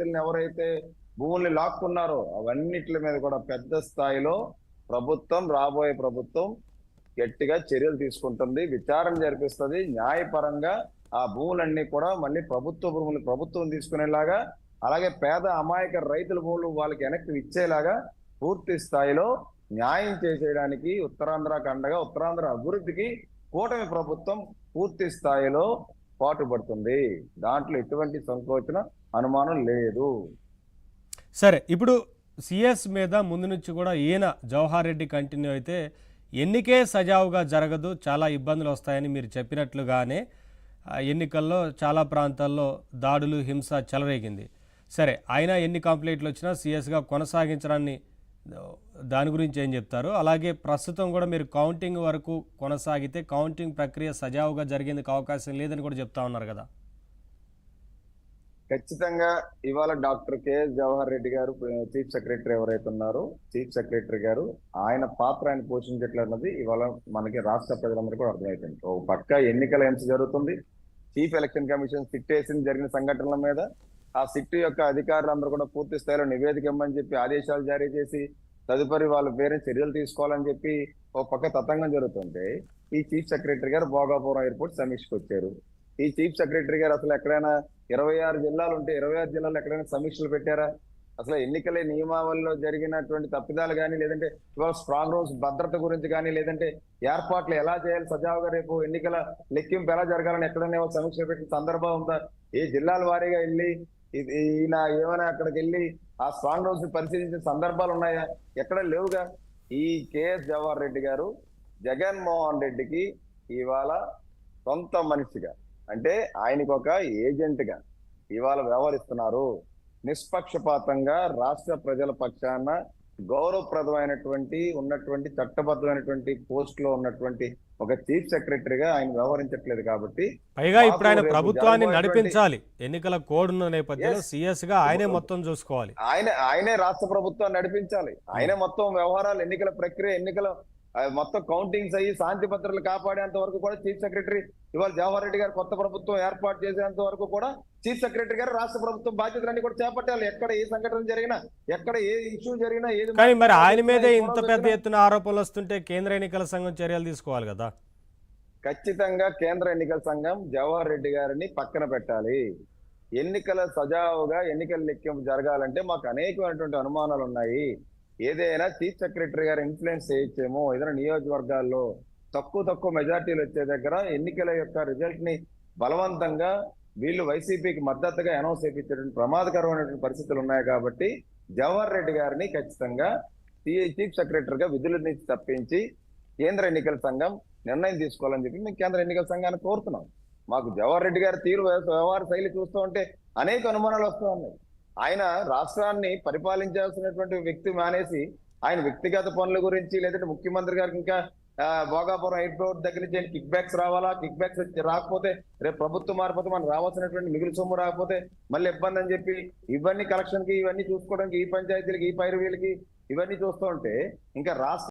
రైతులను ఎవరైతే భూముల్ని లాక్కున్నారో అవన్నిటి మీద కూడా పెద్ద స్థాయిలో ప్రభుత్వం, రాబోయే ప్రభుత్వం గట్టిగా చర్యలు తీసుకుంటుంది, విచారణ జరిపిస్తుంది. న్యాయపరంగా ఆ భూములన్నీ కూడా మళ్ళీ ప్రభుత్వ భూములు ప్రభుత్వం తీసుకునేలాగా, అలాగే పేద అమాయక రైతుల భూములు వాళ్ళకి వెనక్కి ఇచ్చేలాగా పూర్తి స్థాయిలో న్యాయం చేసేయడానికి ఉత్తరాంధ్రకు అండగా, ఉత్తరాంధ్ర అభివృద్ధికి కూటమి ప్రభుత్వం పూర్తి స్థాయిలో పాటుపడుతుంది. దాంట్లో ఎటువంటి సంకోచన, అనుమానం లేదు. సరే, ఇప్పుడు సిఎస్ మీద ముందు నుంచి కూడా ఈయన జవహర్ రెడ్డి కంటిన్యూ అయితే ఎన్నికే సజావుగా జరగదు, చాలా ఇబ్బందులు వస్తాయని మీరు చెప్పినట్లుగానే ఎన్నికల్లో చాలా ప్రాంతాల్లో దాడులు, హింస చెలరేగింది. సరే, ఆయన ఎన్ని కంప్లైంట్లు వచ్చినా సిఎస్గా కొనసాగించడాన్ని దాని గురించి ఏం చెప్తారు? అలాగే ప్రస్తుతం కూడా మీరు కౌంటింగ్ వరకు కొనసాగితే కౌంటింగ్ ప్రక్రియ సజావుగా జరిగేందుకు అవకాశం లేదని కూడా చెప్తా ఉన్నారు కదా. ఖచ్చితంగా ఇవాళ డాక్టర్ కెఎస్ జవహర్ రెడ్డి గారు చీఫ్ సెక్రటరీ ఎవరైతే ఉన్నారో, చీఫ్ సెక్రటరీ గారు ఆయన పాత్ర ఆయన పోషించట్లన్నది ఇవాళ మనకి రాష్ట్ర ప్రజలందరికీ కూడా అర్థమైపోయింది. ఒక పక్క ఎన్నికల హింస జరుగుతుంది, చీఫ్ ఎలక్షన్ కమిషన్ సిట్ వేసి జరిగిన సంఘటనల మీద ఆ సిట్ యొక్క అధికారులందరూ కూడా పూర్తి స్థాయిలో నివేదిక ఇవ్వమని చెప్పి ఆదేశాలు జారీ చేసి తదుపరి వాళ్ళ పేరు చర్యలు తీసుకోవాలని చెప్పి ఒక పక్క తతంగం జరుగుతుంటే, ఈ చీఫ్ సెక్రటరీ గారు భోగాపురం ఎయిర్పోర్ట్ సమీక్షకు వచ్చారు. ఈ చీఫ్ సెక్రటరీ గారు అసలు ఎక్కడైనా 26 జిల్లాలు ఉంటే 26 జిల్లాలో ఎక్కడైనా సమీక్షలు పెట్టారా? అసలు ఎన్నికల నియమావళిలో జరిగినటువంటి తప్పిదాలు కానీ, లేదంటే ఇవాళ స్ట్రాంగ్ రూమ్స్ భద్రత గురించి కానీ, లేదంటే ఏర్పాట్లు ఎలా చేయాలి, సజావుగా రేపు ఎన్నికల లెక్కింపు ఎలా జరగాలని ఎక్కడైనా సమీక్ష పెట్టిన సందర్భం ఉందా? ఏ జిల్లాల వారీగా వెళ్ళి ఈయన ఏమైనా అక్కడికి వెళ్ళి ఆ స్ట్రాంగ్ రూమ్స్ పరిశీలించిన సందర్భాలు ఉన్నాయా? ఎక్కడ లేవుగా. ఈ కెఎస్ జవహర్ రెడ్డి గారు జగన్మోహన్ రెడ్డికి ఇవాళ సొంత మనిషిగా, అంటే ఆయనకు ఒక ఏజెంట్ గా ఇవాళ వ్యవహరిస్తున్నారు. నిష్పక్షపాతంగా రాష్ట్ర ప్రజల పక్షాన గౌరవప్రదమైనటువంటి ఉన్నటువంటి చట్టబద్ధమైనటువంటి పోస్ట్ లో ఉన్నటువంటి ఒక చీఫ్ సెక్రటరీగా ఆయన వ్యవహరించట్లేదు. కాబట్టి పైగా ఇప్పుడు ఆయన ప్రభుత్వాన్ని నడిపించాలి, ఎన్నికల కోడ్ ఉన్న నేపథ్యంలో సిఎస్ గా ఆయనే మొత్తం చూసుకోవాలి. ఆయనే రాష్ట్ర ప్రభుత్వాన్ని నడిపించాలి. ఆయనే మొత్తం వ్యవహారాలు, ఎన్నికల ప్రక్రియ, ఎన్నికల మొత్తం కౌంటింగ్స్ అయ్యి శాంతి భద్రతలు కాపాడేంత వరకు కూడా చీఫ్ సెక్రటరీ, ఇవాళ జవహర్ రెడ్డి గారు కొత్త ప్రభుత్వం ఏర్పాటు చేసేంత వరకు కూడా చీఫ్ సెక్రటరీ గారు రాష్ట్ర ప్రభుత్వం బాధ్యతలన్నీ కూడా చేపట్టాలి. ఎక్కడ ఏ సంఘటన జరిగినా, ఎక్కడ ఏ ఇష్యూ జరిగినా, ఏది. కానీ మరి ఆయన మీదే ఇంత పెద్ద ఎత్తున ఆరోపణలు వస్తుంటే కేంద్ర ఎన్నికల సంఘం చర్యలు తీసుకోవాలి కదా. ఖచ్చితంగా కేంద్ర ఎన్నికల సంఘం జవహర్ రెడ్డి గారిని పక్కన పెట్టాలి. ఎన్నికల సజావుగా ఎన్నికల లెక్కింపు జరగాలంటే మాకు అనేకమైనటువంటి అనుమానాలు ఉన్నాయి. ఏదైనా చీఫ్ సెక్రటరీ గారు ఇన్ఫ్లుయెన్స్ చేయొచ్చేమో, ఏదైనా నియోజకవర్గాల్లో తక్కువ మెజార్టీలు వచ్చే దగ్గర ఎన్నికల యొక్క రిజల్ట్ ని బలవంతంగా వీళ్ళు వైసీపీకి మద్దతుగా అనౌన్స్ చేయించేటువంటి ప్రమాదకరమైనటువంటి పరిస్థితులు ఉన్నాయి. కాబట్టి జవహర్ రెడ్డి గారిని ఖచ్చితంగా చీఫ్ సెక్రటరీగా విధుల నుంచి తప్పించి కేంద్ర ఎన్నికల సంఘం నిర్ణయం తీసుకోవాలని చెప్పి మేము కేంద్ర ఎన్నికల సంఘాన్ని కోరుతున్నాం. మాకు జవహర్ రెడ్డి గారి తీరు, వ్యవహార శైలి చూస్తూ ఉంటే అనేక అనుమానాలు వస్తూ ఉన్నాయి. ఆయన రాష్ట్రాన్ని పరిపాలించాల్సినటువంటి వ్యక్తి మానేసి ఆయన వ్యక్తిగత పనుల గురించి, లేదంటే ముఖ్యమంత్రి గారికి ఇంకా భోగాపురం ఎయిర్పోర్ట్ దగ్గర నుంచి కిక్ బ్యాక్స్ రావాలా, కిక్ బ్యాక్స్ రాకపోతే రేపు ప్రభుత్వం మారిపోతే మనకు రావాల్సినటువంటి మిగులు సొమ్ము రాకపోతే మళ్ళీ ఇబ్బంది అని చెప్పి ఇవన్నీ కలెక్షన్ కి, ఇవన్నీ చూసుకోవడానికి ఈ పంచాయతీలకి, ఈ పైరువీలకి ఇవన్నీ చూస్తూ ఉంటే ఇంకా రాష్ట్ర